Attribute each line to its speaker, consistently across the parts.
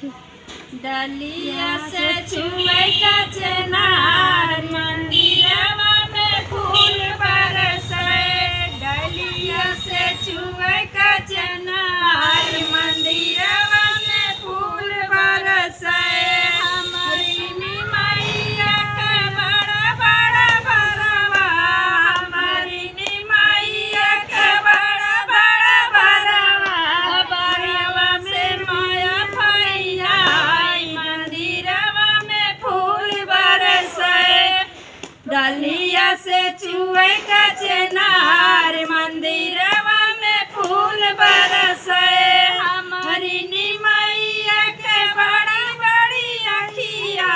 Speaker 1: डलिया से छुए का चनार मंदिरवा में फूल बरसे। डलिया से छुए का चनार मंदिरवा में फूल बरसे। हमारी निमैया का बड़ा बड़ा बरवा। हमारी निमैया का बड़ा बड़ा बरवा। बरवा से माया फैला मंदिरवा में फूल बरसे। डलिया से छुए का चनार मंदिरवा में फूल बरसे। हमारी निमैया के बड़ी बड़ी अखिया।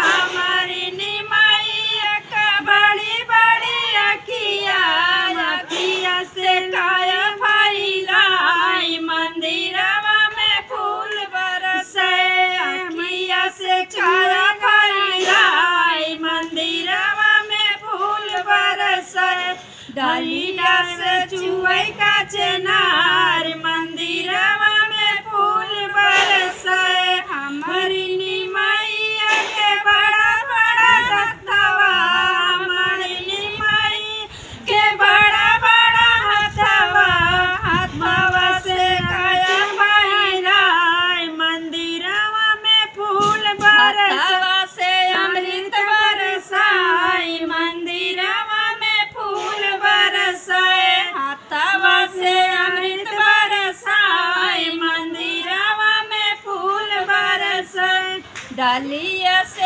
Speaker 1: हमारी निमैया के बड़ी बड़ी अखिया। अखिया से काया फैला मंदिरवा में फूल बरसे। अखिया से काया फैला मंदिरवा में फूल बरसे। डलिया से छुए का चनार मंदिरवा में फूल बरसे। हमारी निमैया के बड़ा बड़ा हथवा। हमारी निमैया के बड़ा बड़ा हथवा। हथवा से काया फैला मंदिरवा में फूल बरसे। हथवा से अमृत बरसाई मंदिरवा में फूल बरसे। हथवा से अमृत बरसाई मंदिरवा में फूल बरसे। डलिया से